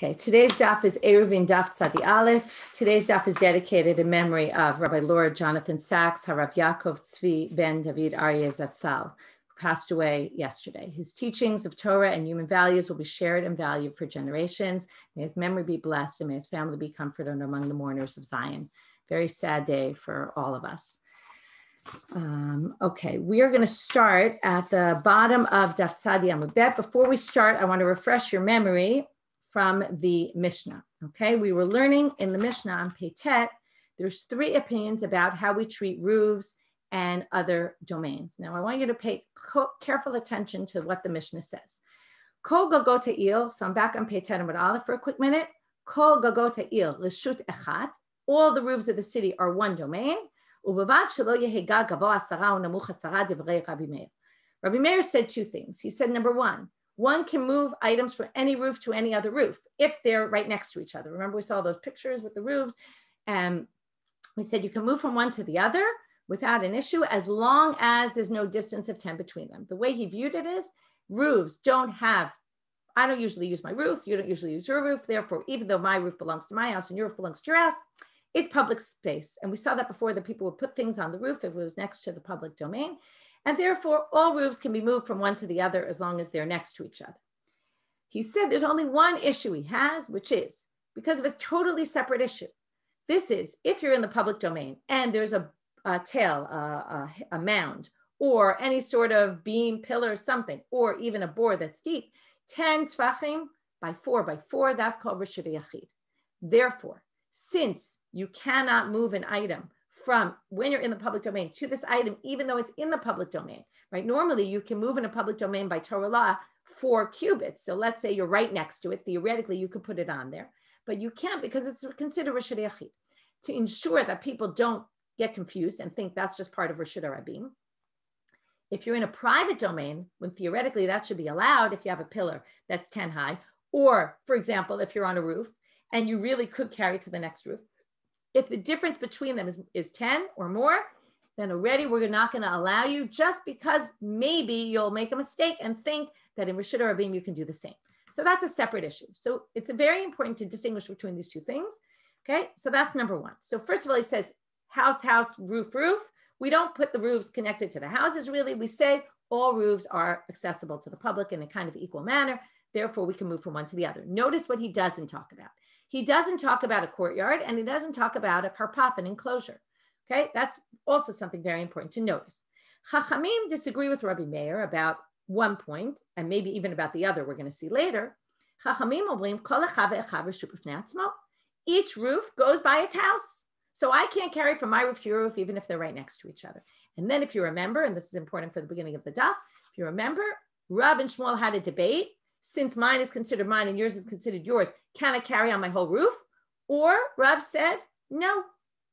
Okay, today's daf is Eruvin Daf Tzadi Aleph. Today's daf is dedicated in memory of Rabbi Lord Jonathan Sachs, Harav Yaakov Tzvi ben David Aryeh Zatzal, who passed away yesterday. His teachings of Torah and human values will be shared and valued for generations. May his memory be blessed and may his family be comforted among the mourners of Zion. Very sad day for all of us. Okay, we are going to start at the bottom of Daf Tzadi Amud Bet. Before we start, I want to refresh your memory from the Mishnah. Okay, we were learning in the Mishnah on Peitet, there's three opinions about how we treat roofs and other domains. Now, I want you to pay careful attention to what the Mishnah says. Kol gagota il, so I'm back on Peitet Amud Aleph for a quick minute. Kol gagota il, l'shut echat, all the roofs of the city are one domain. Ubevad shelo yehe gag gavoa asara u'namuch asara divrei Rabbi Meir. Rabbi Meir said two things. He said, number one can move items from any roof to any other roof if they're right next to each other. Remember, we saw those pictures with the roofs, and we said you can move from one to the other without an issue as long as there's no distance of 10 between them. The way he viewed it is roofs don't have, I don't usually use my roof, you don't usually use your roof, therefore, even though my roof belongs to my house and your roof belongs to your house, it's public space. And we saw that before, that people would put things on the roof if it was next to the public domain. And therefore, all roofs can be moved from one to the other as long as they're next to each other. He said there's only one issue he has, which is because of a totally separate issue. This is if you're in the public domain and there's a mound, or any sort of beam, pillar, something, or even a board that's deep, 10 tvachim by 4 by 4, that's called Rishut Yachid. Therefore, since you cannot move an item from when you're in the public domain to this item, even though it's in the public domain, right? Normally you can move in a public domain by Torah law 4 cubits. So let's say you're right next to it. Theoretically, you could put it on there, but you can't because it's considered Rishut Yachid. To ensure that people don't get confused and think that's just part of Rishut Rabim. If you're in a private domain, when theoretically that should be allowed if you have a pillar that's 10 high, or for example, if you're on a roof and you really could carry it to the next roof, if the difference between them is 10 or more, then already we're not going to allow you, just because maybe you'll make a mistake and think that in Rishut Rabim you can do the same. So that's a separate issue. So it's very important to distinguish between these two things. Okay, so that's number one. So first of all, he says house, roof. We don't put the roofs connected to the houses, really. We say all roofs are accessible to the public in a kind of equal manner. Therefore, we can move from one to the other. Notice what he doesn't talk about. He doesn't talk about a courtyard, and he doesn't talk about a karpaf, an enclosure. Okay, that's also something very important to notice. Chachamim disagree with Rabbi Meir about one point, and maybe even about the other, we're going to see later. Chachamim omrim kol echad ve'echad reshut b'fnei atzmo. Each roof goes by its house. So I can't carry from my roof to your roof, even if they're right next to each other. And then if you remember, and this is important for the beginning of the daf, if you remember, Rav and Shmuel had a debate. Since mine is considered mine and yours is considered yours, can I carry on my whole roof? Or Rav said, no,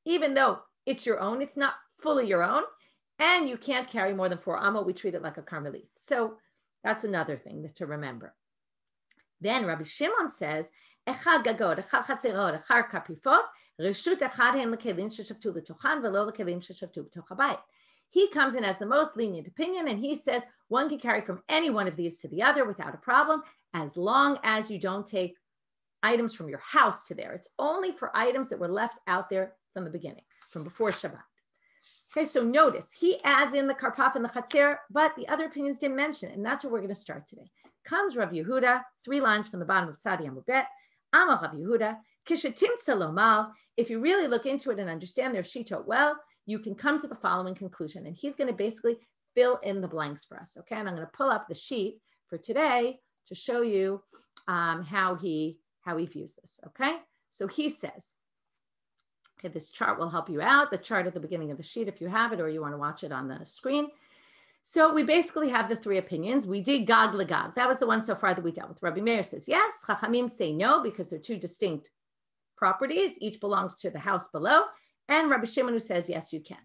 even though it's your own, it's not fully your own, and you can't carry more than 4 amma, we treat it like a Carmelit. So that's another thing to remember. Then Rabbi Shimon says, echad gagod, echad chatzerot, echad kapifot, reshut echad hen lekelim sheshavtu b'tochan velo lekelim sheshavtu b'toch habayit. He comes in as the most lenient opinion, and he says one can carry from any one of these to the other without a problem, as long as you don't take items from your house to there. It's only for items that were left out there from the beginning, from before Shabbat. Okay, so notice, he adds in the karpaf and the chatzer, but the other opinions didn't mention it, and that's where we're going to start today. Comes Rav Yehuda, 3 lines from the bottom of Tzadi Amud Bet. Amar Rav Yehuda, kishetimtza lomal, if you really look into it and understand their shitot well, you can come to the following conclusion. And he's going to basically fill in the blanks for us. Okay, and I'm going to pull up the sheet for today to show you how he views this. Okay, so he says, okay, this chart will help you out. The chart at the beginning of the sheet, if you have it, or you want to watch it on the screen. So we basically have the 3 opinions. We did gag legag. That was the one so far that we dealt with. Rabbi Meir says yes. Chachamim say no, because they're 2 distinct properties. Each belongs to the house below. And Rabbi Shimon who says, yes, you can.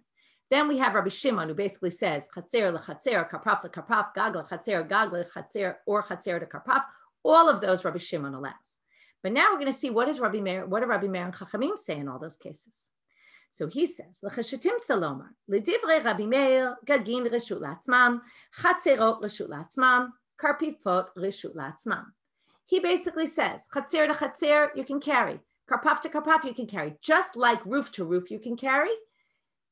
Then we have Rabbi Shimon who basically says, chatzer lechatzer, karpaf lekarpaf, gag lechatzer, gag lechatzer, or chatzer to karpaf. All of those Rabbi Shimon allows. But now we're going to see what do Rabbi Meir and Chachamim say in all those cases. So he says, l'chashatim salomar, l'divrei Rabbi Meir, gagin reshut la'atzmam, chatzerot reshut la'atzmam, karpifot reshut la'atzmam. he basically says, chatzer to chatzer, you can carry. Karpaf to karpaf, you can carry. Just like roof to roof, you can carry,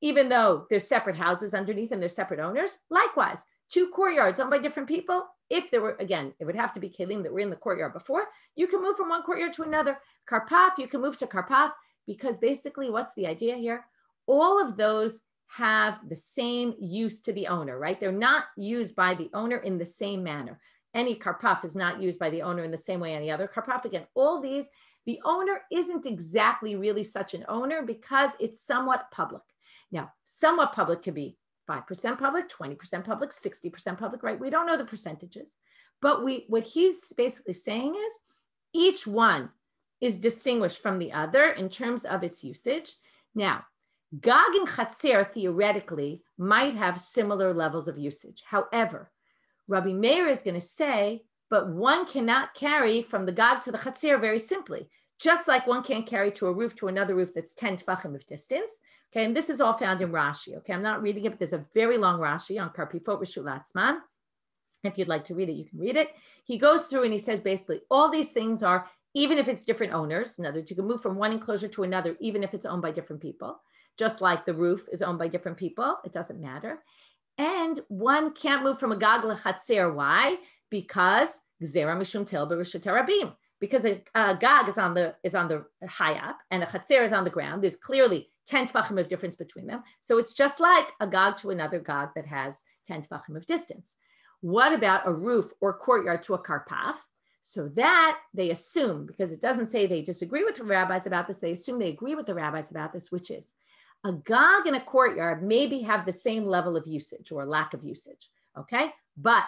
even though there's separate houses underneath and there's separate owners. Likewise, 2 courtyards owned by different people. If there were, again, it would have to be kelim that were in the courtyard before. You can move from one courtyard to another. Karpaf, you can move to karpaf, because basically what's the idea here? All of those have the same use to the owner, right? They're not used by the owner in the same manner. Any karpaf is not used by the owner in the same way any other karpaf. Again, all these, the owner isn't exactly really such an owner because it's somewhat public. Now, somewhat public could be 5% public, 20% public, 60% public, right? We don't know the percentages, but what he's basically saying is each one is distinguished from the other in terms of its usage. Now, Gag and Chatzer theoretically might have similar levels of usage. However, Rabbi Meir is going to say, but one cannot carry from the Gag to the Chatzer very simply, just like one can't carry to a roof to another roof that's 10 tefachim of distance. Okay, and this is all found in Rashi. Okay, I'm not reading it, but there's a very long Rashi on Karpifot Rishut Latzman. If you'd like to read it, you can read it. He goes through and he says basically all these things are, even if it's different owners, in other words, you can move from one enclosure to another, even if it's owned by different people. Just like the roof is owned by different people, it doesn't matter. And one can't move from a gag lechatzer. Why? Because gzera mishum tel b'reshut harabim. Because a gag is on the high up and a chatzer is on the ground. There's clearly 10 tefachim of difference between them. So it's just like a gag to another gag that has 10 tefachim of distance. What about a roof or courtyard to a karpaf? So that they assume, because it doesn't say they disagree with the rabbis about this, they assume they agree with the rabbis about this, which is a gag and a courtyard maybe have the same level of usage or lack of usage, okay? But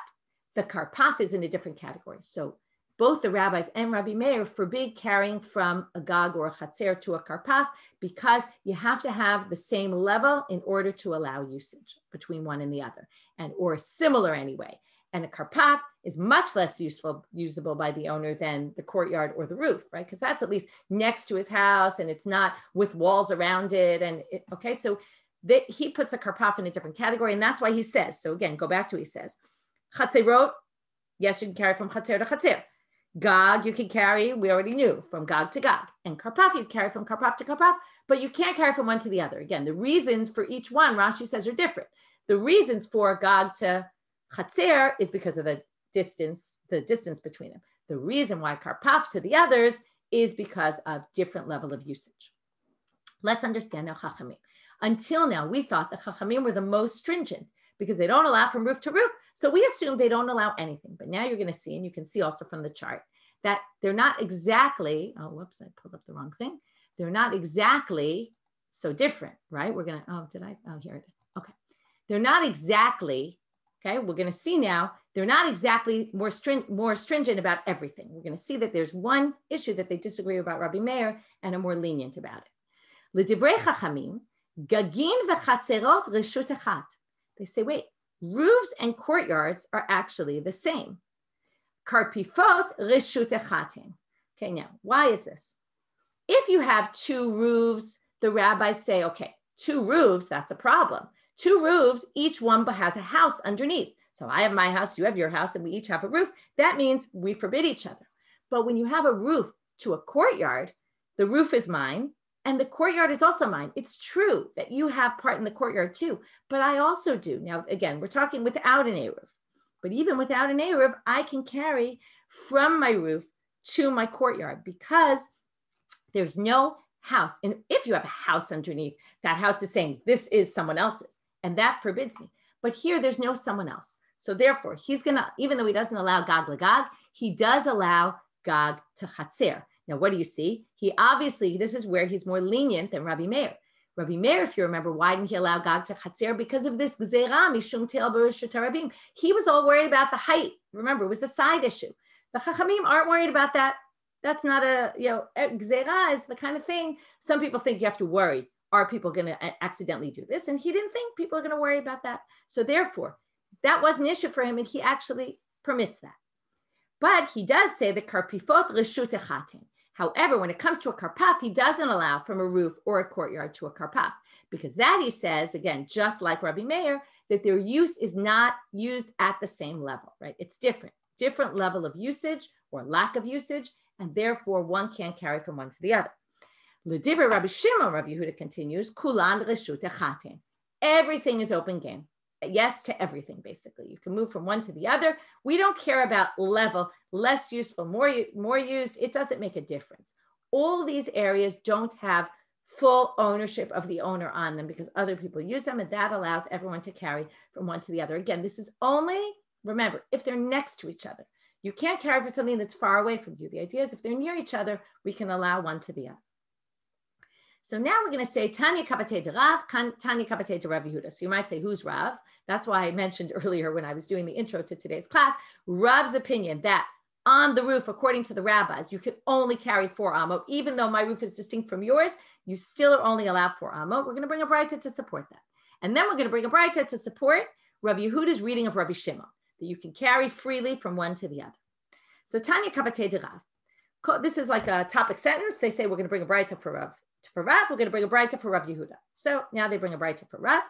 the karpaf is in a different category. So both the rabbis and Rabbi Meir forbid carrying from a gag or a chatzer to a karpaf because you have to have the same level in order to allow usage between one and the other, or similar anyway. And a karpaf is much less usable by the owner than the courtyard or the roof, right? Because that's at least next to his house and it's not with walls around it. Okay, so he puts a karpaf in a different category, and that's why he says, so again, go back to what he says. Chatzerot, yes, you can carry from chatzer to chatzer. Gag, you can carry, we already knew, from gag to gag. And karpaf, you carry from karpaf to karpaf, but you can't carry from one to the other. Again, the reasons for each one, Rashi says, are different. The reasons for gag to chatzer is because of the distance between them. The reason why karpaf to the others is because of different level of usage. Let's understand now Chachamim. Until now, we thought the Chachamim were the most stringent because they don't allow from roof to roof. So we assume they don't allow anything. But now you're going to see, and you can see also from the chart, that they're not exactly, oh, whoops, I pulled up the wrong thing. They're not exactly so different, right? We're going to, here it is. Okay. They're not exactly, okay, we're going to see now, they're not exactly more stringent about everything. We're going to see that there's one issue that they disagree about Rabbi Meir and are more lenient about it. L'divrei chachamim, gagin v'chatzerot reshut echat. They say, wait, roofs and courtyards are actually the same. Karpifot reshut echatin. Okay, now, why is this? If you have 2 roofs, the rabbis say, okay, 2 roofs, that's a problem. 2 roofs, each one has a house underneath. So I have my house, you have your house, and we each have a roof. That means we forbid each other. But when you have a roof to a courtyard, the roof is mine and the courtyard is also mine. It's true that you have part in the courtyard too, but I also do. Now, again, we're talking without an Eruv. But even without an Eruv, I can carry from my roof to my courtyard because there's no house. And if you have a house underneath, that house is saying this is someone else's, and that forbids me. But here, there's no someone else. So therefore, he's going to, even though he doesn't allow gag legag, he does allow gag to chatzer. Now, what do you see? He obviously, this is where he's more lenient than Rabbi Meir. Rabbi Meir, if you remember, why didn't he allow gag to chatzer? Because of this gzera mishum tel b'reshut harabim. He was all worried about the height. Remember, it was a side issue. The chachamim aren't worried about that. That's not a, gzera is the kind of thing. Some people think you have to worry. Are people going to accidentally do this? And he didn't think people are going to worry about that. So therefore, that was an issue for him, and he actually permits that. But he does say that karpifot reshut echatin. However, when it comes to a karpaf, he doesn't allow from a roof or a courtyard to a karpaf, because that he says, again, just like Rabbi Meir, that their use is not used at the same level, right? It's different level of usage or lack of usage, and therefore one can't carry from one to the other. L'divrei Rabbi Shimon, Rabbi Yehuda continues, kulan reshut echatin. Everything is open game. Yes to everything, basically. You can move from one to the other. We don't care about level, less useful, more used. It doesn't make a difference. All these areas don't have full ownership of the owner on them because other people use them, and that allows everyone to carry from one to the other. Again, this is only, remember, if they're next to each other. You can't carry for something that's far away from you. The idea is if they're near each other, we can allow one to the other. So now we're going to say Tanya Kapate de Rav, Tanya Kapate de Rav Yehuda. So you might say, who's Rav? That's why I mentioned earlier when I was doing the intro to today's class, Rav's opinion that on the roof, according to the rabbis, you can only carry 4 amot. Even though my roof is distinct from yours, you still are only allowed 4 amot. We're going to bring a braita to support that. And then we're going to bring a braita to support Rabbi Yehuda's reading of Rabbi Shimon, that you can carry freely from one to the other. So Tanya Kapate de Rav. This is like a topic sentence. They say we're going to bring a braita for Rav. For Rav, we're going to bring a braita for Rav Yehuda. So now they bring a braita for Rav.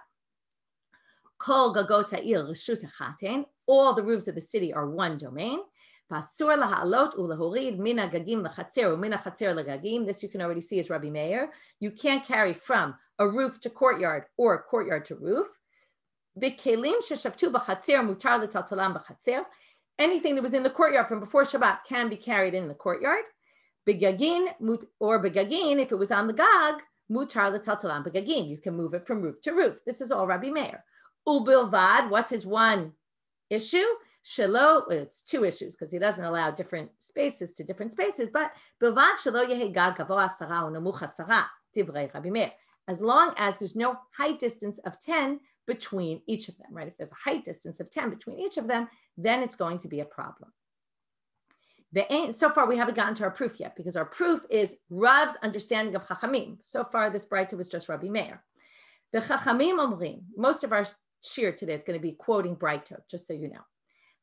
Kol gagota il reshut echaten. All the roofs of the city are one domain. Pasur laha'alot u'lahorid mina gagim lechatzer u'mina chatzer legagim. This you can already see is Rabbi Meir. You can't carry from a roof to courtyard or a courtyard to roof. V'kelim sheshavtu b'chatzer mutar letaltalam b'chatzer. Anything that was in the courtyard from before Shabbat can be carried in the courtyard. Begagin or begagin, if it was on the gag, mutar letaltalam begagin. You can move it from roof to roof. This is all Rabbi Meir. Ubilvad, what's his one issue? Shelo, it's 2 issues because he doesn't allow different spaces to different spaces, but bilvad shelo yehe gag gavoa 10 or nemuch 10, divrei Rabbi Meir. As long as there's no height distance of 10 between each of them, right? If there's a height distance of 10 between each of them, then it's going to be a problem. So far, we haven't gotten to our proof yet because our proof is Rav's understanding of Chachamim. So far, this braita was just Rabbi Meir. The Chachamim omrim, most of our shir today is going to be quoting braita, just so you know.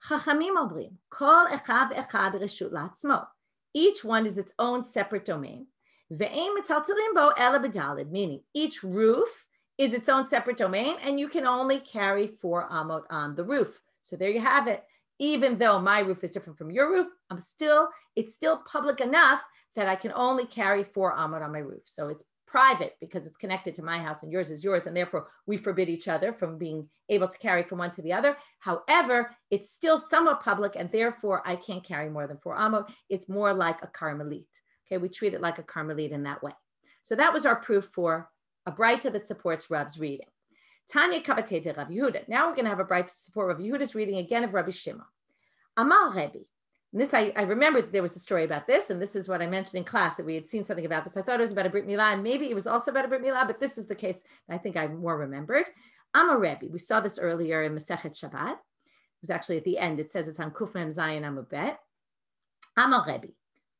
Chachamim omrim, kol echad echad reshut la'atzmo. Each one is its own separate domain. Ve'ein metaltalim bo ela b'dalid, meaning each roof is its own separate domain, and you can only carry 4 amot on the roof. So there you have it. Even though my roof is different from your roof, it's still public enough that I can only carry 4 amot on my roof. So it's private because it's connected to my house and yours is yours, and therefore we forbid each other from being able to carry from one to the other. However, it's still somewhat public, and therefore I can't carry more than 4 amot. It's more like a Carmelite. Okay, we treat it like a Carmelite in that way. So that was our proof for a braita that supports Rav's reading. Tanya Kavatei de Rabbi Yehuda. Now we're going to have a braita to support Rabbi Yehuda's reading again of Rabbi Shimon. Amal Rebbe. And this, I remember that there was a story about this, and this is what I mentioned in class, that we had seen something about this. I thought it was about a Brit Milah, and maybe it was also about a Brit Milah, but this is the case I think I more remembered. Amal Rebbe. We saw this earlier in Masechet Shabbat. It was actually at the end. It says it's on Kuf Mem Zayin Amud Bet. Amal Rebbe.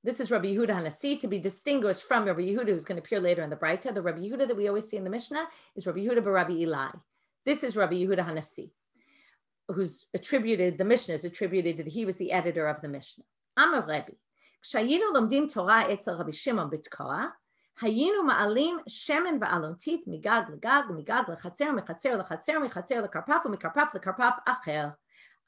This is Rabbi Yehuda Hanasi, to be distinguished from Rabbi Yehuda, who's going to appear later in the Braita. The Rabbi Yehuda that we always see in the Mishnah is Rabbi Yehuda bar Rabbi Eli. This is Rabbi Yehuda Hanasi, who's attributed, the Mishnah is attributed that he was the editor of the Mishnah. Amar Rebbe, K'shayinu lomdim Torah etzel Rabbi Shimon b'Tkoa, hayinu ma'alim shemen va'alontit migag legag, migag lechatzer, mechatzer lechatzer, mechatzer lekarpaf, umikarpaf lekarpaf acher,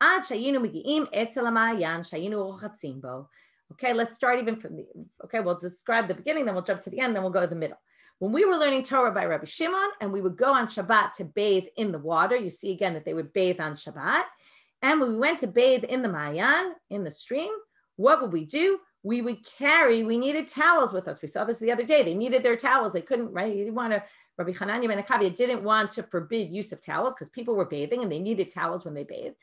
ad shayinu migi'im etzel ha'ma'ayan, shayinu rochatzim bo. Okay, let's start even from we'll describe the beginning, then we'll jump to the end, then we'll go to the middle. When we were learning Torah by Rabbi Shimon, and we would go on Shabbat to bathe in the water, you see again that they would bathe on Shabbat. And when we went to bathe in the Maayan, in the stream, what would we do? We needed towels with us. We saw this the other day. They needed their towels. They couldn't, right? You didn't want to, Rabbi Hananya ben Akavia didn't want to forbid use of towels because people were bathing and they needed towels when they bathed.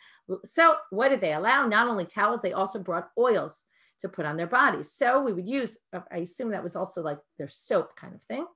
So what did they allow? Not only towels, they also brought oils to put on their bodies. So we would use, I assume that was also like their soap kind of thing.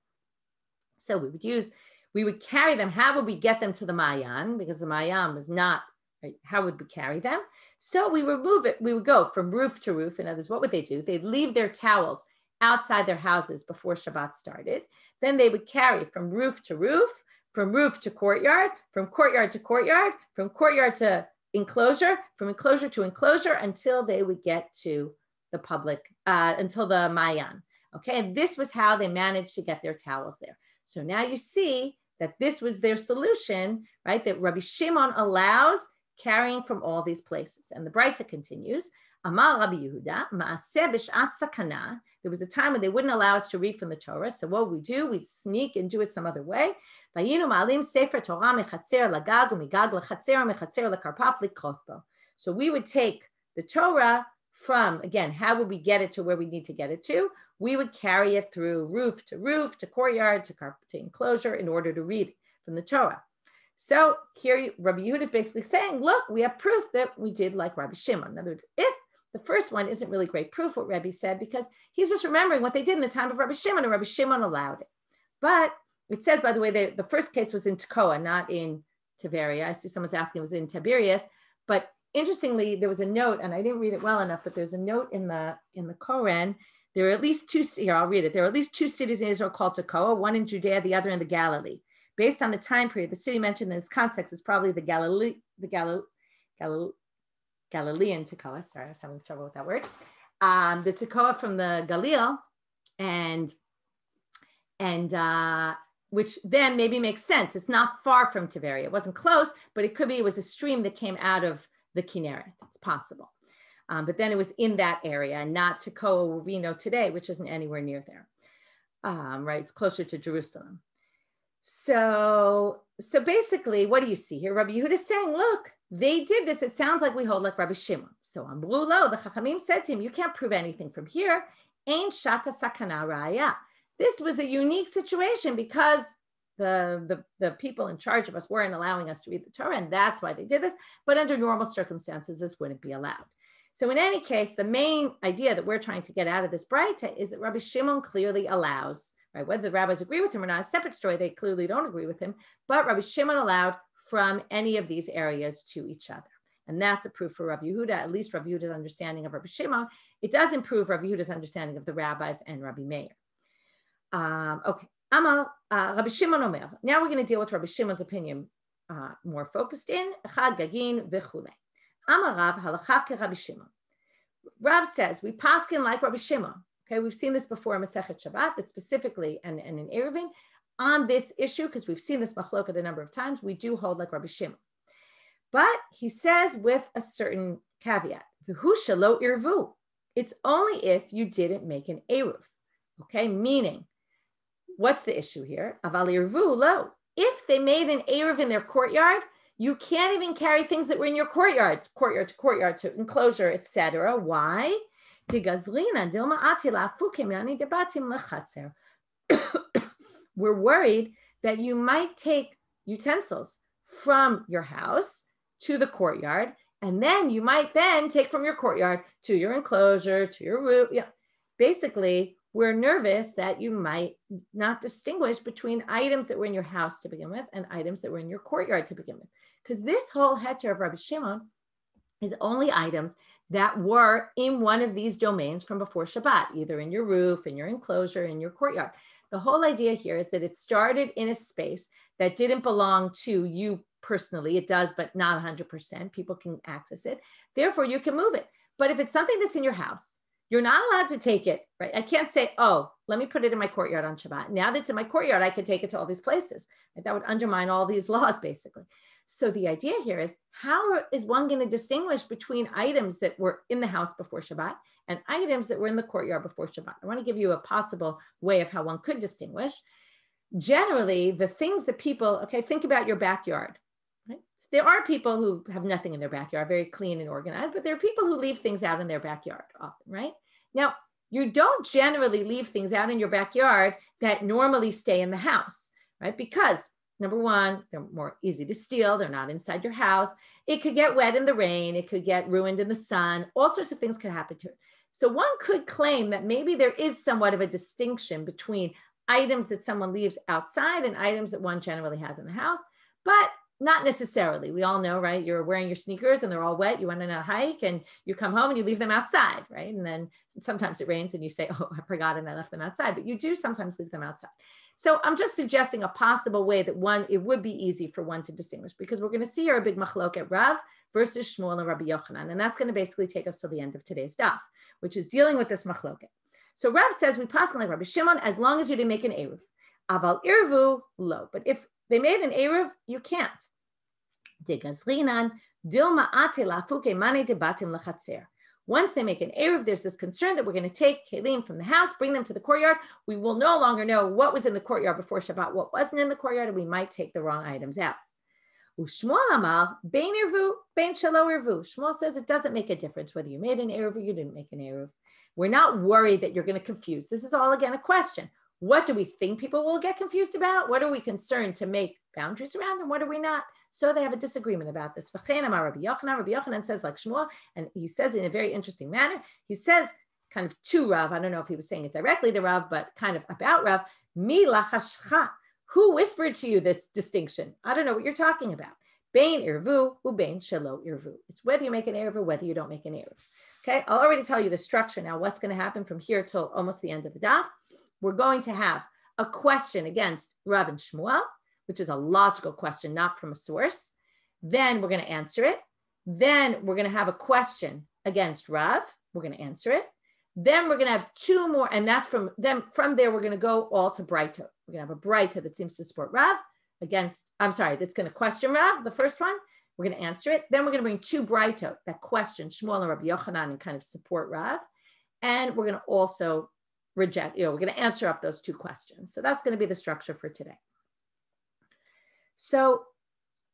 So we would carry them. How would we get them to the Maayan? Because the Maayan was not, right? How would we carry them? So we would move it. We would go from roof to roof. In other words, what would they do? They'd leave their towels outside their houses before Shabbat started. Then they would carry from roof to roof, from roof to courtyard, from courtyard to courtyard, from courtyard to enclosure, from enclosure to enclosure, until they would get to the public, until the Maayan. Okay, and this was how they managed to get their towels there. So now you see that this was their solution, right? That Rabbi Shimon allows carrying from all these places. And the Braita continues, Amar Rabbi Yehuda, Ma'aseh b'shat sakana. There was a time when they wouldn't allow us to read from the Torah. So what would we do? We'd sneak and do it some other way. Vayinu ma'alim sefer Torah mechatzer lagag umigag lechatzer mechatzer lekarpaf likrot bo. So we would take the Torah from, again, how would we get it to where we need to get it to? We would carry it through roof, to courtyard, to enclosure in order to read from the Torah. So here Rabbi Yehuda is basically saying, look, we have proof that we did like Rabbi Shimon. In other words, if the first one isn't really great proof what Rabbi said, because he's just remembering what they did in the time of Rabbi Shimon, and Rabbi Shimon allowed it. But it says, by the way, the first case was in Tekoa, not in Tiberia. I see someone's asking it was in Tiberias, but interestingly, there was a note, and I didn't read it well enough, but there's a note in the Koran. There are at least two, here, I'll read it. There are at least two cities in Israel called Tekoa, one in Judea, the other in the Galilee. Based on the time period, the city mentioned in its context is probably the Galilean Tekoa. Sorry, I was having trouble with that word. The Tekoa from the Galil, and which then maybe makes sense. It's not far from Tiberia. It wasn't close, but it could be it was a stream that came out of the Kinneret. It's possible. But then it was in that area and not Tekoa where we know today, which isn't anywhere near there. Right, it's closer to Jerusalem. So basically, what do you see here? Rabbi Yehuda is saying, look, they did this. It sounds like we hold like Rabbi Shimon. So Amru lo, the Chachamim said to him, you can't prove anything from here. Ein shata sakana raya. This was a unique situation because the people in charge of us weren't allowing us to read the Torah, and that's why they did this. But under normal circumstances, this wouldn't be allowed. So in any case, the main idea that we're trying to get out of this Braita is that Rabbi Shimon clearly allows, right? Whether the rabbis agree with him or not, a separate story, they clearly don't agree with him, but Rabbi Shimon allowed from any of these areas to each other. And that's a proof for Rabbi Yehuda, at least Rabbi Yehuda's understanding of Rabbi Shimon. It does improve Rabbi Yehuda's understanding of the rabbis and Rabbi Meir. Okay, Rabbi Shimon Omer. Now we're going to deal with Rabbi Shimon's opinion more focused in Chad Gagin v'chule. Amar Rav halacha ke Rabbi Shimon. Rav says we paskin like Rabbi Shimon. Okay, we've seen this before in Masechet Shabbat, that specifically and in Eruvin on this issue, because we've seen this machloket a number of times. We do hold like Rabbi Shimon, but he says with a certain caveat: V'hu shelo irvu. It's only if you didn't make an eruv. Okay, meaning. What's the issue here? Aval irvu lo. If they made an eruv in their courtyard, you can't even carry things that were in your courtyard to enclosure, etc. Why? We're worried that you might take utensils from your house to the courtyard, and then you might then take from your courtyard to your enclosure, to your roof. Yeah. Basically, we're nervous that you might not distinguish between items that were in your house to begin with and items that were in your courtyard to begin with. Because this whole heter of Rabbi Shimon is only items that were in one of these domains from before Shabbat, either in your roof, in your enclosure, in your courtyard. The whole idea here is that it started in a space that didn't belong to you personally. It does, but not 100%. People can access it. Therefore, you can move it. But if it's something that's in your house, you're not allowed to take it, right? I can't say, oh, let me put it in my courtyard on Shabbat. Now that it's in my courtyard, I can take it to all these places. Right? That would undermine all these laws, basically. So the idea here is, how is one going to distinguish between items that were in the house before Shabbat and items that were in the courtyard before Shabbat? I want to give you a possible way of how one could distinguish. Generally, the things that people, okay, think about your backyard. Right? There are people who have nothing in their backyard, very clean and organized, but there are people who leave things out in their backyard often, right? Now, you don't generally leave things out in your backyard that normally stay in the house, right? Because number one, they're more easy to steal. They're not inside your house. It could get wet in the rain. It could get ruined in the sun. All sorts of things could happen to it. So one could claim that maybe there is somewhat of a distinction between items that someone leaves outside and items that one generally has in the house, but not necessarily. We all know, right? You're wearing your sneakers and they're all wet. You went on a hike and you come home and you leave them outside, right? And then sometimes it rains and you say, oh, I forgot and I left them outside, but you do sometimes leave them outside. So I'm just suggesting a possible way that it would be easy for one to distinguish, because we're going to see here a big machloket Rav versus Shmuel and Rabbi Yochanan. And that's going to basically take us to the end of today's daf, which is dealing with this machloket. So Rav says, we pass like Rabbi Shimon, as long as you didn't make an eruv. Aval irvu lo. But if they made an eruv, you can't. Once they make an Eruv, there's this concern that we're going to take Kelim from the house, bring them to the courtyard. We will no longer know what was in the courtyard before Shabbat, what wasn't in the courtyard, and we might take the wrong items out. Shmuel Amal, Bein Ervu, Bein Shelo Ervu. Shmuel says it doesn't make a difference whether you made an Eruv or you didn't make an Eruv. We're not worried that you're going to confuse. This is all, again, a question. What do we think people will get confused about? What are we concerned to make boundaries around, and what are we not? So they have a disagreement about this. Rabbi Yochanan says like Shmuel, and he says in a very interesting manner. He says kind of to Rav, I don't know if he was saying it directly to Rav, but kind of about Rav, Mi lachashcha. Who whispered to you this distinction? I don't know what you're talking about. Bein Ervu, ubein shelo Ervu. It's whether you make an Eruv or whether you don't make an Eruv. Okay, I'll already tell you the structure now, what's going to happen from here till almost the end of the daf. We're going to have a question against Rav and Shmuel, which is a logical question, not from a source. Then we're going to answer it. Then we're going to have a question against Rav. We're going to answer it. Then we're going to have two more, and that's from there, we're going to go all to Breita. We're going to have a Breita that seems to support Rav that's going to question Rav, the first one. We're going to answer it. Then we're going to bring two Breita that question Shmuel and Rabbi Yochanan and kind of support Rav. And we're going to also reject, we're going to answer up those two questions. So that's going to be the structure for today. So,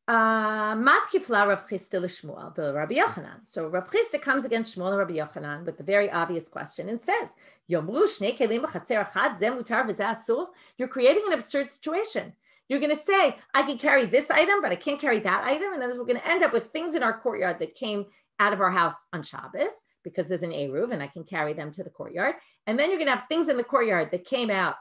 Matkifla Rav Chisda l'Shmuel Rabbi Yochanan. So Rav Chisda comes against Shmuel and Rabbi Yochanan with the very obvious question and says, Yomru shnei kelim b'chatzer achad zeh mutar v'zeh asur. You're creating an absurd situation. You're going to say, I can carry this item, but I can't carry that item. And then we're going to end up with things in our courtyard that came out of our house on Shabbos because there's an Eruv and I can carry them to the courtyard. And then you're going to have things in the courtyard that came out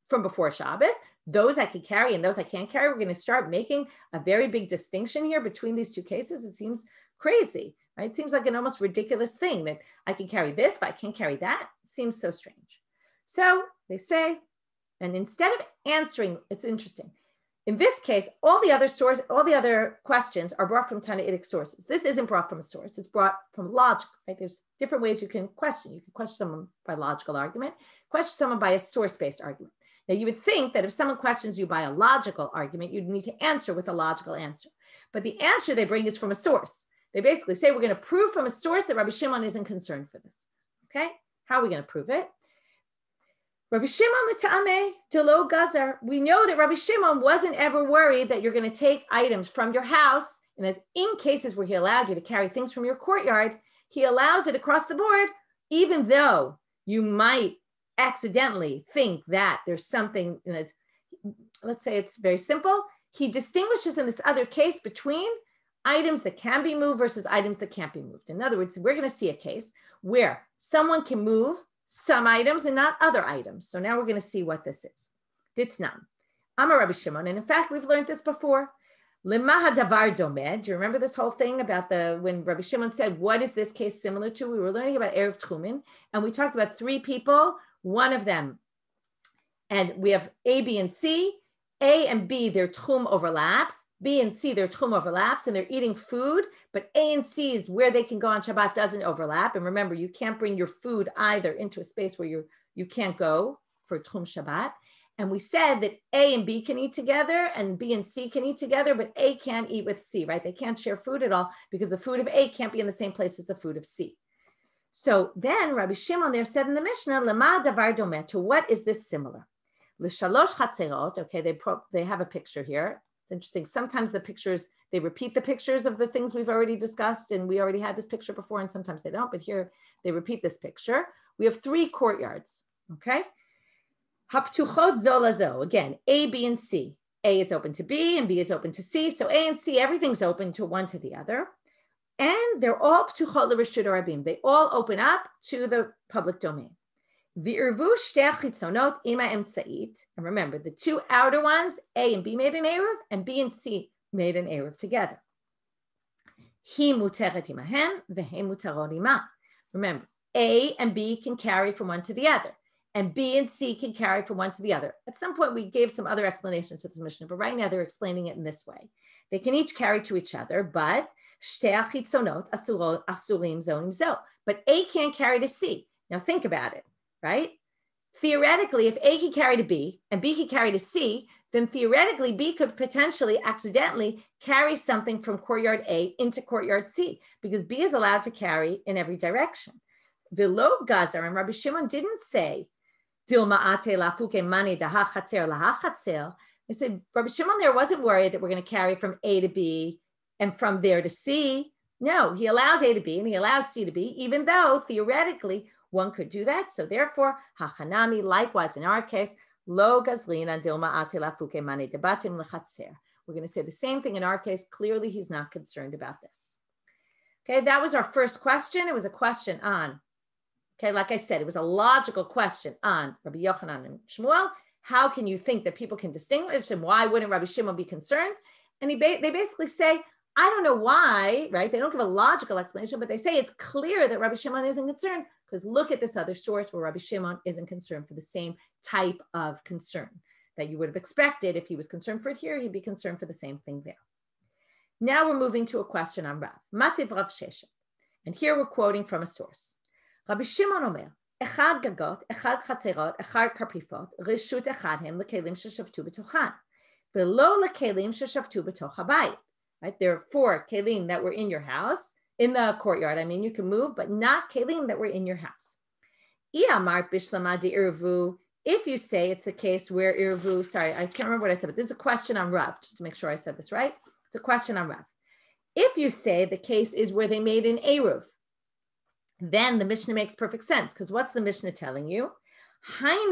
from before Shabbos. Those I can carry and those I can't carry. We're going to start making a very big distinction here between these two cases. It seems crazy, right? It seems like an almost ridiculous thing that I can carry this, but I can't carry that. It seems so strange. So they say, and instead of answering, it's interesting. In this case, all the other questions are brought from Tannaitic sources. This isn't brought from a source. It's brought from logic, right? There's different ways you can question. You can question someone by logical argument, question someone by a source-based argument. Now, you would think that if someone questions you by a logical argument, you'd need to answer with a logical answer. But the answer they bring is from a source. They basically say, we're going to prove from a source that Rabbi Shimon isn't concerned for this. Okay? How are we going to prove it? Rabbi Shimon l'ta'ameh delo gazar. We know that Rabbi Shimon wasn't ever worried that you're going to take items from your house. And as in cases where he allowed you to carry things from your courtyard, he allows it across the board, even though you might accidentally think that there's something, let's say it's very simple. He distinguishes in this other case between items that can be moved versus items that can't be moved. In other words, we're going to see a case where someone can move some items and not other items. So now we're going to see what this is. Ditznam. Amar Rabbi Shimon, and in fact, we've learned this before. Lemaha davar domed. Do you remember this whole thing about when Rabbi Shimon said, what is this case similar to? We were learning about Erev Tchumen, and we talked about three people. One of them, and we have A, B, and C. A and B, their tchum overlaps. B and C, their tchum overlaps, and they're eating food. But A and C is where they can go on Shabbat doesn't overlap. And remember, you can't bring your food either into a space where you can't go for tchum Shabbat. And we said that A and B can eat together, and B and C can eat together, but A can't eat with C, right? They can't share food at all because the food of A can't be in the same place as the food of C. So then Rabbi Shimon there said in the Mishnah, Lema davar domeh, to what is this similar? L'shalosh chatzerot, okay, they have a picture here. It's interesting. Sometimes the pictures, they repeat the pictures of the things we've already discussed, and we already had this picture before, and sometimes they don't, but here they repeat this picture. We have three courtyards, okay? Haptuchot zo lazo, again, A, B, and C. A is open to B, and B is open to C. So A and C, everything's open to one to the other. And they're all ptuchot l'reshut harabim. They all open up to the public domain. V'irvu shtei chitzonot ima emtzait. And remember, the two outer ones, A and B made an Eruv, and B and C made an Eruv together. Hi muteret imahem, v'he mutarot ima. Remember, A and B can carry from one to the other, and B and C can carry from one to the other. At some point, we gave some other explanations to this Mishnah, but right now they're explaining it in this way. They can each carry to each other, but but A can't carry to C. Now think about it, right? Theoretically, if A can carry to B and B can carry to C, then theoretically B could potentially accidentally carry something from courtyard A into courtyard C, because B is allowed to carry in every direction. Velo Gazar, and Rabbi Shimon didn't say, Dilma ate lafuke mani daha chatzer laha chatzer. They said, Rabbi Shimon there wasn't worried that we're going to carry from A to B and from there to C. No, he allows A to B and he allows C to B, even though theoretically one could do that. So therefore, hachanami, likewise in our case, lo gazlina dilma ate lafuke mani debatim lechatzer. We're going to say the same thing in our case. Clearly, he's not concerned about this. Okay, that was our first question. It was a question on, okay, like I said, it was a logical question on Rabbi Yochanan and Shmuel. How can you think that people can distinguish, and why wouldn't Rabbi Shimon be concerned? And they basically say, I don't know why, right? They don't give a logical explanation, but they say it's clear that Rabbi Shimon isn't concerned because look at this other source where Rabbi Shimon isn't concerned for the same type of concern that you would have expected. If he was concerned for it here, he'd be concerned for the same thing there. Now we're moving to a question on Rav. Mativ Rav Sheshet. And here we're quoting from a source. Rabbi Shimon Omer, Echad gagot, echad chatzerot, echad karpifot, reshut echad hem lekelim sheshavtu betochan, velo lekelim sheshavtu betoch habayit. Right? There are 4 kelim that were in your house, in the courtyard. I mean, you can move, but not kelim that were in your house. Iyamar bishlama de Eruvu. If you say it's the case where Eruvu, sorry, I can't remember what I said, but this is a question on Rav, just to make sure I said this right. It's a question on Rav. If you say the case is where they made an Eruv, then the Mishnah makes perfect sense, because what's the Mishnah telling you? Why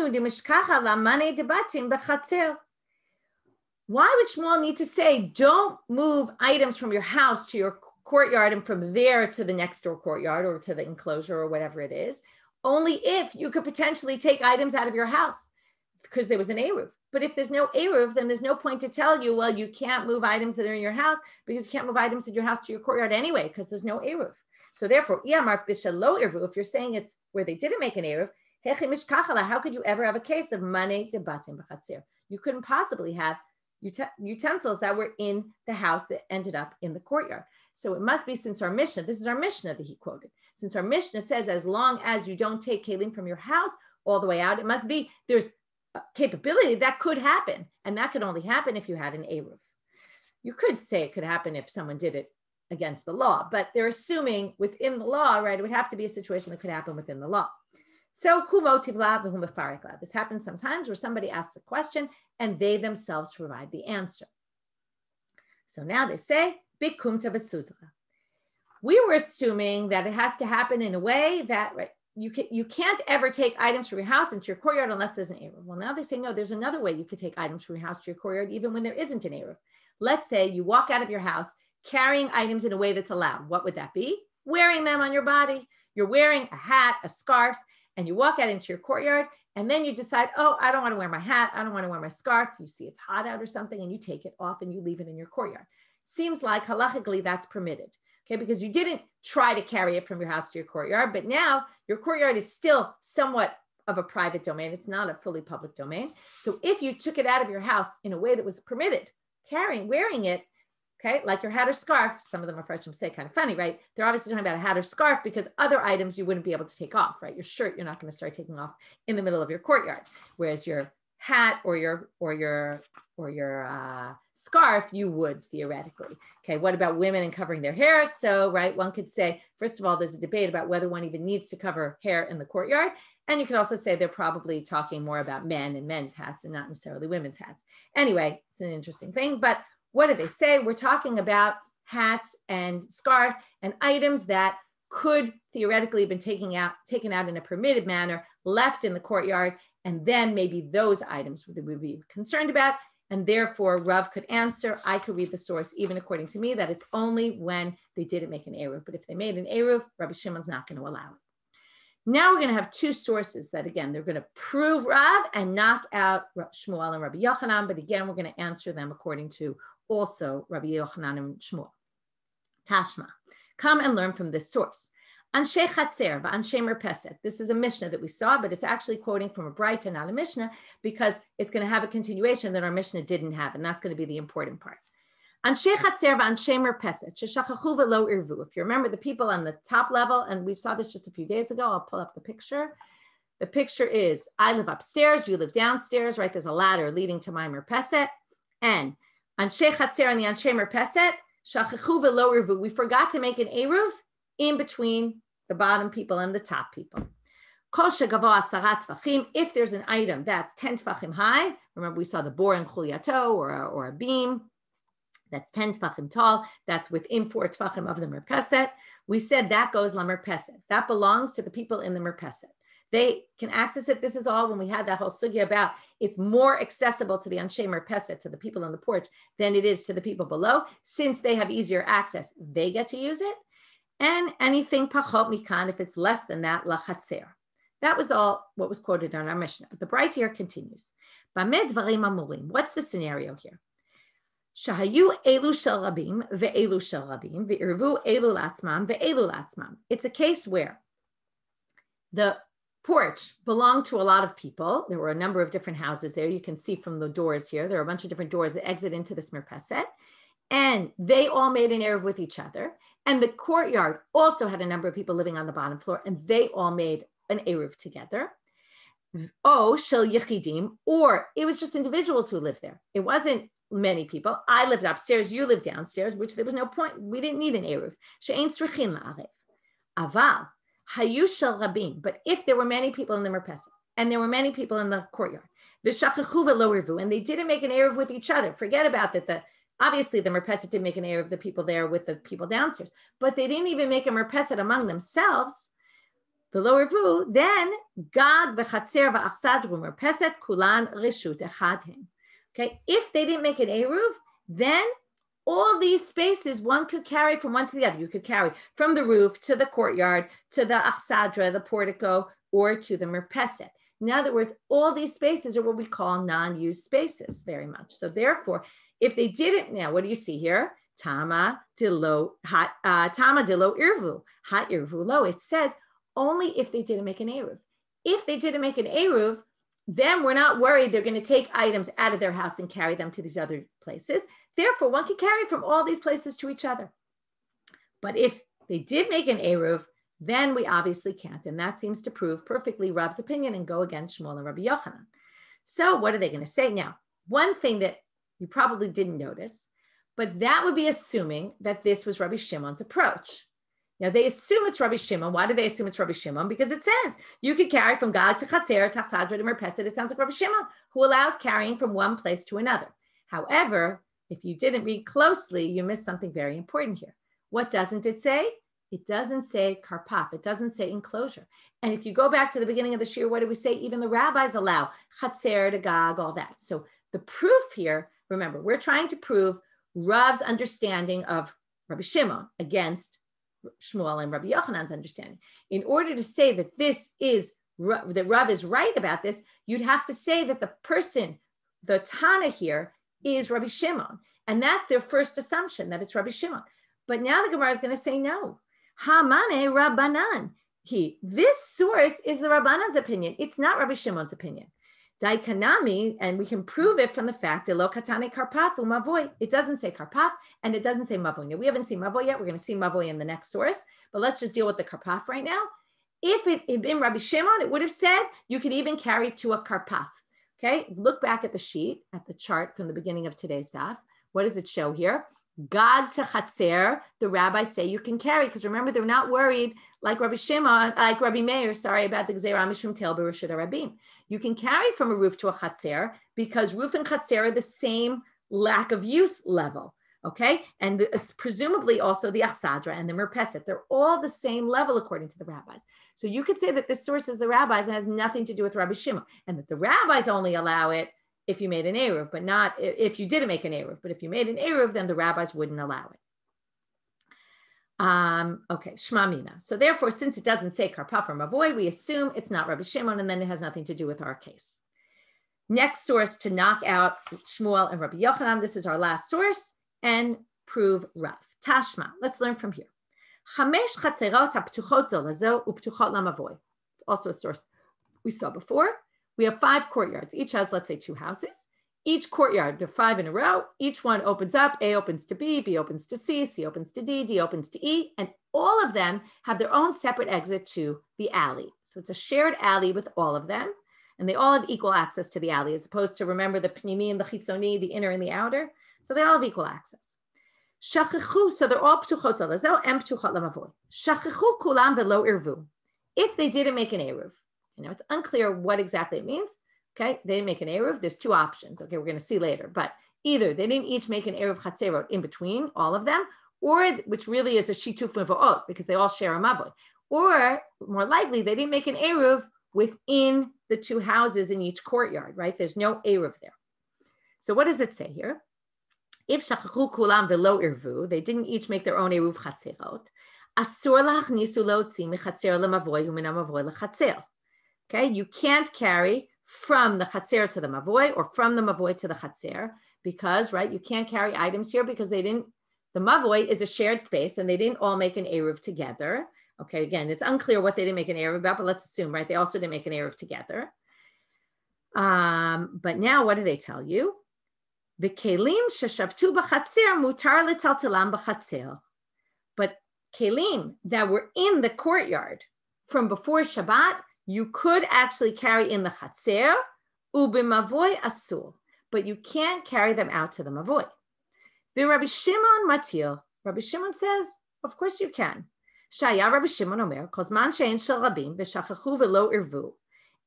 would Shmuel need to say, don't move items from your house to your courtyard and from there to the next door courtyard or to the enclosure or whatever it is, only if you could potentially take items out of your house because there was an Eruv. But if there's no Eruv, then there's no point to tell you, well, you can't move items that are in your house because you can't move items in your house to your courtyard anyway because there's no Eruv. So therefore, if you're saying it's where they didn't make an Eruv, how could you ever have a case of mane debatim b'chatzir? You couldn't possibly have utensils that were in the house that ended up in the courtyard. So it must be, since our Mishnah, this is our Mishnah that he quoted, since our Mishnah says as long as you don't take kelim from your house all the way out, it must be there's a capability that could happen. And that could only happen if you had an Eruv. You could say it could happen if someone did it against the law, but they're assuming within the law, right? It would have to be a situation that could happen within the law. So this happens sometimes where somebody asks a question and they themselves provide the answer. So now they say, bikumta v'sudra. We were assuming that it has to happen in a way that, right, you can't ever take items from your house into your courtyard unless there's an Eruv. Well, now they say, no, there's another way you could take items from your house to your courtyard even when there isn't an Eruv. Let's say you walk out of your house carrying items in a way that's allowed. What would that be? Wearing them on your body. You're wearing a hat, a scarf, and you walk out into your courtyard, and then you decide, oh, I don't want to wear my hat. I don't want to wear my scarf. You see it's hot out or something, and you take it off and you leave it in your courtyard. Seems like halachically that's permitted, okay? Because you didn't try to carry it from your house to your courtyard, but now your courtyard is still somewhat of a private domain. It's not a fully public domain. So if you took it out of your house in a way that was permitted, wearing it, okay, like your hat or scarf, some of them are Farshim say kind of funny, right? They're obviously talking about a hat or scarf because other items you wouldn't be able to take off, right? Your shirt, you're not going to start taking off in the middle of your courtyard, whereas your hat or your scarf, you would theoretically. Okay, what about women and covering their hair? So, right, one could say, first of all, there's a debate about whether one even needs to cover hair in the courtyard. And you could also say they're probably talking more about men and men's hats and not necessarily women's hats. Anyway, it's an interesting thing, but what do they say? We're talking about hats and scarves and items that could theoretically have been taken out in a permitted manner, left in the courtyard, and then maybe those items we would be concerned about. And therefore, Rav could answer, I could read the source, even according to me, that it's only when they didn't make an Eruv. But if they made an Eruv, Rabbi Shimon's not going to allow it. Now we're going to have 2 sources that, again, they're going to prove Rav and knock out Shmuel and Rabbi Yochanan. But again, we're going to answer them according to also Rabbi Yochanan and Shmuel. Tashma, come and learn from this source. Anshe Chatzer v'anshe Merpeset. This is a Mishnah that we saw, but it's actually quoting from a Braita, not a Mishnah, because it's going to have a continuation that our Mishnah didn't have, and that's going to be the important part. Anshe Chatzer v'anshe Merpeset sheshachachu v'lo irvu. If you remember the people on the top level, and we saw this just a few days ago, I'll pull up the picture. The picture is, I live upstairs, you live downstairs, right? There's a ladder leading to my merpeset. And Anshe Chatzer and the Anshe Merpeset, Shachachu v'lo Eruvu. We forgot to make an Eruv in between the bottom people and the top people. Kol shegavo 10 tvachim. If there's an item that's 10 tvachim high, remember we saw the bor and chuliato or a beam, that's 10 tvachim tall, that's within 4 tvachim of the merpeset. We said that goes la merpeset. That belongs to the people in the merpeset. They can access it. This is all when we had that whole sugya about it's more accessible to the Anshe Merpeset, to the people on the porch, than it is to the people below. Since they have easier access, they get to use it. And anything pachot mikan, if it's less than that, la chatzer. That was all what was quoted on our Mishnah. But the bright here continues. Bamed dvarim amurim. What's the scenario here? Shahayu elu shel rabim ve'elu shel rabim ve'irvu elu latzmam ve'elu latzmam. It's a case where the porch belonged to a lot of people. There were a number of different houses there. You can see from the doors here, there are a bunch of different doors that exit into this merpeset. And they all made an eruv with each other. And the courtyard also had a number of people living on the bottom floor, and they all made an eruv together. Oh, shel yichidim, or it was just individuals who lived there. It wasn't many people. I lived upstairs, you lived downstairs, which there was no point. We didn't need an eruv. She'ein tzrichin la'arev. Aval. Hayu shel rabim, but if there were many people in the merpeset and there were many people in the courtyard, v'shachachu v'lo Eruvu, and they didn't make an eruv with each other. Forget about that. Obviously the merpeset didn't make an eruv, the people there with the people downstairs, but they didn't even make a merpeset among themselves. V'lo Eruvu, then gad v'chatzer v'achsadru merpeset kulan reshut echadhen. Okay, if they didn't make an eruv, then all these spaces one could carry from one to the other. You could carry from the roof to the courtyard, to the achsadra, the portico, or to the merpeset. In other words, all these spaces are what we call non-used spaces very much. So therefore, if they didn't, now what do you see here? Tama dilo irvu, hat irvu lo. It says only if they didn't make an eruv. If they didn't make an eruv, then we're not worried they're going to take items out of their house and carry them to these other places. Therefore, one can carry from all these places to each other. But if they did make an eruv, then we obviously can't. And that seems to prove perfectly Rav's opinion and go against Shmuel and Rabbi Yochanan. So what are they going to say? Now, one thing that you probably didn't notice, but that would be assuming that this was Rabbi Shimon's approach. Now, they assume it's Rabbi Shimon. Why do they assume it's Rabbi Shimon? Because it says you could carry from Gad to Chatzer, Tachsadra to Merpeset. It sounds like Rabbi Shimon, who allows carrying from one place to another. However, if you didn't read closely, you missed something very important here. What doesn't it say? It doesn't say karpaf. It doesn't say enclosure. And if you go back to the beginning of the shir, what do we say? Even the rabbis allow Chatzer to Gag, all that. So the proof here, remember, we're trying to prove Rav's understanding of Rabbi Shimon against Shmuel and Rabbi Yochanan's understanding. In order to say that this is, that Rav is right about this, you'd have to say that the person, the Tana here, is Rabbi Shimon. And that's their first assumption, that it's Rabbi Shimon. But now the Gemara is going to say no. Hamane Rabbanan. This source is the Rabbanan's opinion. It's not Rabbi Shimon's opinion. Daikanami, and we can prove it from the fact that lo katane karpaf umavoy. It doesn't say karpaf and it doesn't say mavoy. Now, we haven't seen mavoy yet. We're going to see mavoy in the next source, but let's just deal with the karpaf right now. If it had been Rabbi Shimon, it would have said you could even carry to a karpaf. Okay, look back at the sheet, at the chart from the beginning of today's daf. What does it show here? Gad to Chatzer, the rabbis say you can carry, because remember, they're not worried like Rabbi Shimon, like Rabbi Meir, about the Gzeirah Mishum Tel B'Rishut HaRabim. You can carry from a roof to a Chatzer because roof and Chatzer are the same lack of use level, okay? And presumably also the Achsadra and the Merpeset, they're all the same level according to the rabbis. So you could say that this source is the rabbis and has nothing to do with Rabbi Shimon, and that the rabbis only allow it if you made an eruv, but not if you didn't make an eruv. But if you made an eruv, then the rabbis wouldn't allow it. Okay, Shma Mina. So therefore, since it doesn't say karpaf or mavoy, we assume it's not Rabbi Shimon, and then it has nothing to do with our case. Next source to knock out Shmuel and Rabbi Yochanan. This is our last source, and prove Rav. Tashma. Let's learn from here. Chamesh chatzerot haptuchot zo lazo uptuchot lamavoy. It's also a source we saw before. We have 5 courtyards. Each has, let's say, 2 houses. each courtyard, there are 5 in a row, each one opens up, A opens to B, B opens to C, C opens to D, D opens to E, and all of them have their own separate exit to the alley. So it's a shared alley with all of them, and they all have equal access to the alley, as opposed to, remember, the pnimi and the chitzoni, the inner and the outer. So they all have equal access. Shachichu, so they're all ptuchot zalazel and ptuchot lamavoy. Shachichu kulam velo irvu. If they didn't make an eruv, it's unclear what exactly it means. Okay, they didn't make an eruv. There's 2 options. Okay, we're going to see later. But either they didn't each make an eruv chatzerot in between, all of them, or which really is a shituf mevo'ot because they all share a mavoy. Or more likely, they didn't make an eruv within the 2 houses in each courtyard, right? There's no eruv there. So what does it say here? If shachachu kulam velo irvu, they didn't each make their own eruv chatzerot. Asur lachnisu lotzi mechatzer lemavoy u'min hamavoy lechatzer. Okay, you can't carry from the chatzer to the mavoy or from the mavoy to the chatzer because, right, you can't carry items here because the mavoy is a shared space and they didn't all make an eruv together. Okay, again, it's unclear what they didn't make an eruv about, but let's assume, right, they also didn't make an eruv together. But now what do they tell you? V'kelim sheshavtu b'chatzer mutar letaltalam b'chatzer. But kelim that were in the courtyard from before Shabbat, you could actually carry in the chatzer, ubimavoy asur, but you can't carry them out to the mavoy. The Rabbi Shimon matil. Rabbi Shimon says, of course you can. Shaya Rabbi Shimon omer, kozman shein shel rabim v'shachachu v'lo irvu.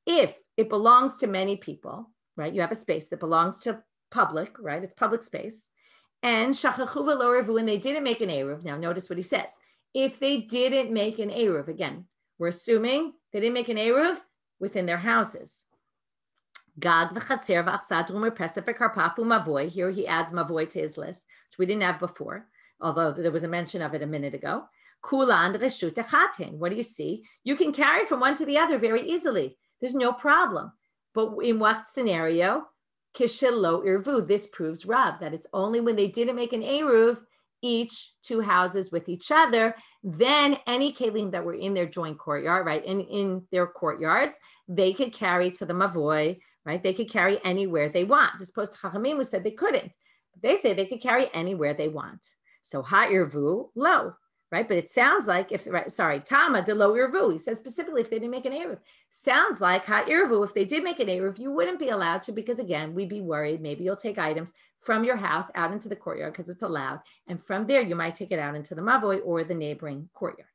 If it belongs to many people, right? You have a space that belongs to public, right? It's public space. And shachachu v'lo irvu, and they didn't make an eruv. Now notice what he says. If they didn't make an eruv, again, we're assuming they didn't make an eruv within their houses. Gag v'chatzer v'achsad rumer pesach v'karpafu mavoy. Here he adds mavoy to his list, which we didn't have before, although there was a mention of it a minute ago. Kulan reshut echatin. What do you see? You can carry from one to the other very easily. There's no problem. But in what scenario? Kishelo irvu. This proves Rav that it's only when they didn't make an eruv, each 2 houses with each other, then any kelim that were in their joint courtyard, right, in their courtyards, they could carry to the mavoy, right? They could carry anywhere they want. As opposed to Chachamim who said they couldn't. They say they could carry anywhere they want. So ha'irvu, lo, right? But it sounds like tama de lo irvu. He says specifically if they didn't make an eruv. Sounds like ha'irvu, if they did make an eruv, you wouldn't be allowed to because again, we'd be worried. Maybe you'll take items from your house out into the courtyard because it's allowed. And from there, you might take it out into the mavoy or the neighboring courtyard.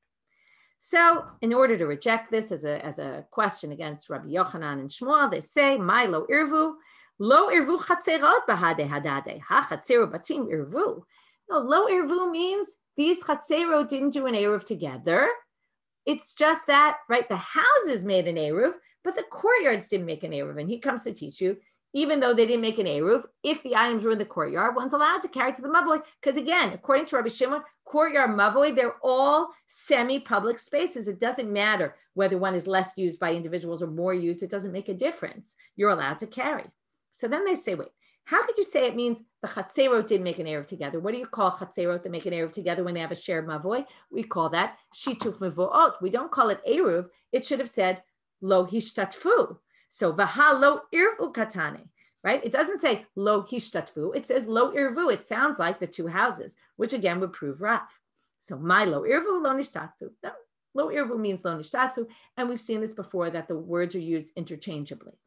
So in order to reject this as a question against Rabbi Yochanan and Shmuel, they say, my lo irvu chatzerot bahade hadade, ha chatzeru batim irvu. No, lo irvu means these chatzerot didn't do an eruv together. It's just that, right, the houses made an eruv, but the courtyards didn't make an eruv. And he comes to teach you, even though they didn't make an eruv, if the items were in the courtyard, one's allowed to carry to the mavoy. Because again, according to Rabbi Shimon, courtyard, mavoy, they're all semi-public spaces. It doesn't matter whether one is less used by individuals or more used. It doesn't make a difference. You're allowed to carry. So then they say, wait, how could you say it means the chatzerot did make an eruv together? What do you call chatzerot that make an eruv together when they have a shared mavoy? We call that shituf mevo'ot. We don't call it eruv. It should have said lo hishtatfu. So vaha lo irvu katane, right? It doesn't say lo hishtatfu. It says lo irvu. It sounds like the 2 houses, which again would prove Rav. So my lo irvu lo nishtatfu. No, lo irvu means lo nishtatfu. And we've seen this before that the words are used interchangeably.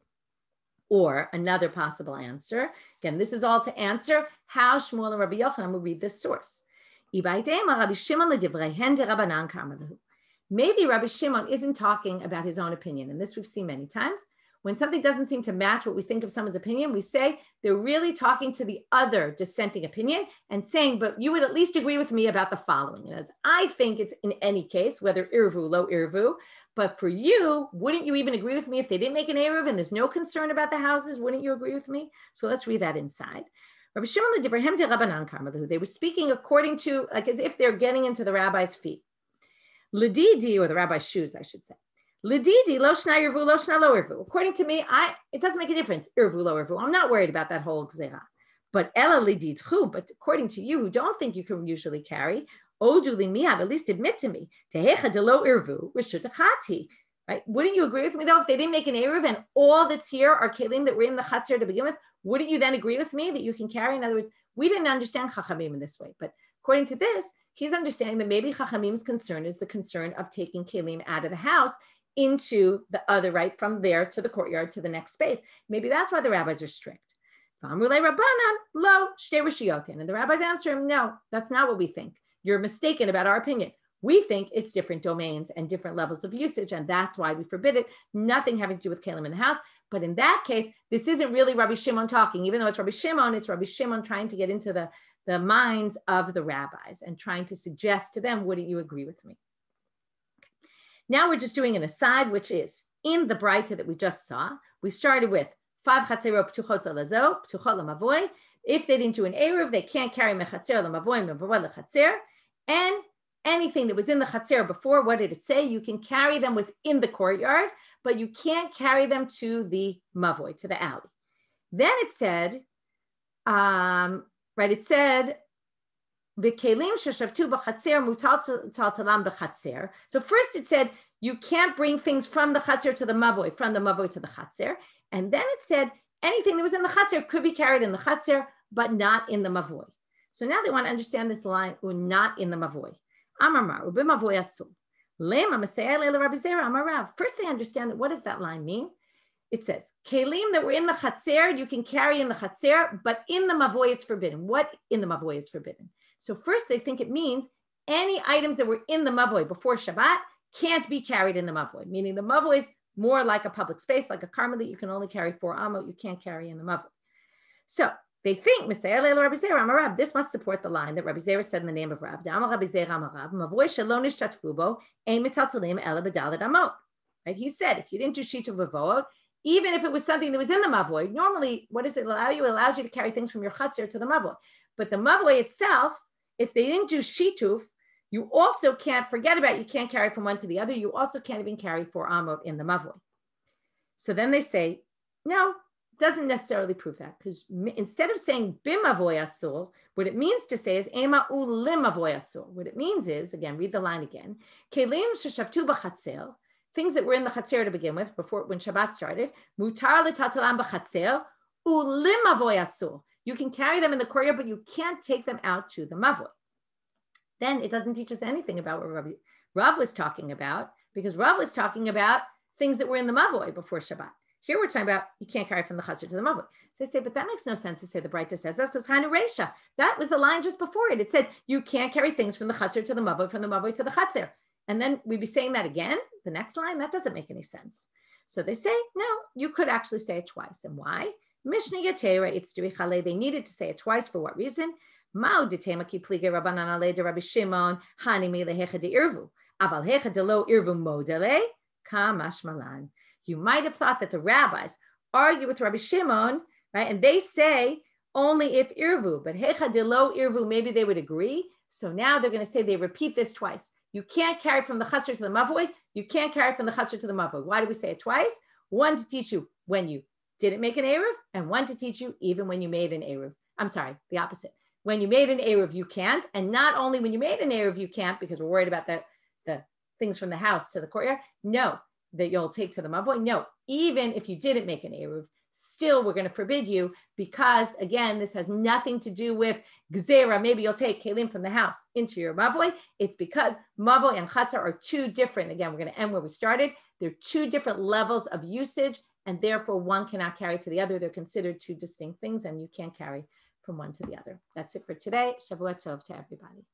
Or another possible answer, again, this is all to answer how Shmuel and Rabbi Yochanan will read this source. Maybe Rabbi Shimon isn't talking about his own opinion, and this we've seen many times. When something doesn't seem to match what we think of someone's opinion, we say they're really talking to the other dissenting opinion and saying, but you would at least agree with me about the following. And I think it's in any case, whether irvu, lo irvu, but for you, wouldn't you even agree with me if they didn't make an eruv and there's no concern about the houses? Wouldn't you agree with me? So let's read that inside. Rabbi Shimon l'divrayhem de Rabbanan karmalahu. They were speaking according to, like as if they're getting into the rabbi's feet. L'didi, or the rabbi's shoes, I should say. L'didi lo shna irvu lo shna lo irvu. According to me, it doesn't make a difference. Irvu lo irvu. I'm not worried about that whole gzera. But ela lididchu. But according to you, who don't think you can usually carry, odu li miyad, at least admit to me. Tehecha de lo irvu reshut achati. right? Wouldn't you agree with me though? If they didn't make an Eruv and all that's here are kelim that were in the chatzir to begin with, wouldn't you then agree with me that you can carry? In other words, we didn't understand Chachamim in this way, but according to this, he's understanding that maybe Chachamim's concern is the concern of taking kelim out of the house into the other, right, from there to the courtyard to the next space. Maybe that's why the rabbis are strict. And the rabbis answer him, no, that's not what we think. You're mistaken about our opinion. We think it's different domains and different levels of usage, and that's why we forbid it. Nothing having to do with kelim in the house. But in that case, this isn't really Rabbi Shimon talking. Even though it's Rabbi Shimon trying to get into the minds of the rabbis and trying to suggest to them, wouldn't you agree with me? Okay. Now we're just doing an aside, which is in the Braita that we just saw. We started with 5 chatzero ptuchot zalazo, ptuchot lamavoy. If they didn't do an eruv, they can't carry mechatzer lamavoy, mevavoy lechatzer. And anything that was in the chatzir before, what did it say? You can carry them within the courtyard, but you can't carry them to the mavoy, to the alley. Then it said, it said, v'kelim sheshavtu b'chatzir mutal talam b'chatzir. So first it said, you can't bring things from the chatzir to the mavoy, from the mavoy to the chatzir. And then it said, anything that was in the chatzir could be carried in the chatzir, but not in the mavoy. So now they want to understand this line, not in the mavoy. First, they understand that what does that line mean? It says, kelim that were in the chatzir, you can carry in the chatzir, but in the mavoy, it's forbidden. What in the mavoy is forbidden? So first, they think it means any items that were in the mavoy before Shabbat can't be carried in the mavoy, meaning the mavoy is more like a public space, like a karmel that you can only carry 4 amot, you can't carry in the mavoy. So they think this must support the line that Rabbi Zera said in the name of Rav. Right? He said, if you didn't do shitu v'voot, even if it was something that was in the mavoy, normally, what does it allow you? It allows you to carry things from your chatzir to the mavoy. But the mavoy itself, if they didn't do shituf, you also can't forget about it. You can't carry from one to the other. You also can't even carry 4 amot in the mavoy. So then they say, no, doesn't necessarily prove that, because instead of saying bimavoy asur, what it means to say is ema ulimavoy asur. What it means is, again, read the line again, kelim sheshavtu b'chatzel, things that were in the chatzir to begin with, before when Shabbat started, mutar letatalam b'chatzel ulimavoy asur. You can carry them in the courtyard, but you can't take them out to the mavoy. Then it doesn't teach us anything about what Rav was talking about, because Rav was talking about things that were in the mavoy before Shabbat. Here we're talking about you can't carry from the chatzir to the mavoy. So I say, but that makes no sense to say the Braita says that's because Chanu Reisha. That was the line just before it. It said you can't carry things from the chatzir to the mavoy, from the mavoy to the chatzir. And then we'd be saying that again, the next line, that doesn't make any sense. So they say, no, you could actually say it twice. And why? Mishnah Yatera, it's Chale. They needed to say it twice. For what reason? Mao detema ki plige Rabbanan ale de Rabbi Shimon, hanimi lehecha de irvu. Aval hecha de lo irvu modele, kamash malan. You might have thought that the rabbis argue with Rabbi Shimon, right? And they say only if irvu, but hecha de lo irvu, maybe they would agree. So now they're going to say, they repeat this twice. You can't carry from the chatzir to the mavoy. You can't carry from the chatzir to the mavoy. Why do we say it twice? One to teach you when you didn't make an eruv, and one to teach you even when you made an eruv. I'm sorry, the opposite. When you made an eruv, you can't. And not only when you made an eruv, you can't, because we're worried about the things from the house to the courtyard. No, that you'll take to the mavoy. No, even if you didn't make an eruv, still we're going to forbid you, because again, this has nothing to do with gzera. Maybe you'll take kelim from the house into your mavoy. It's because mavoy and chatzar are two different. Again, we're going to end where we started. They're two different levels of usage, and therefore one cannot carry to the other. They're considered two distinct things, and you can't carry from one to the other. That's it for today. Shavua tov to everybody.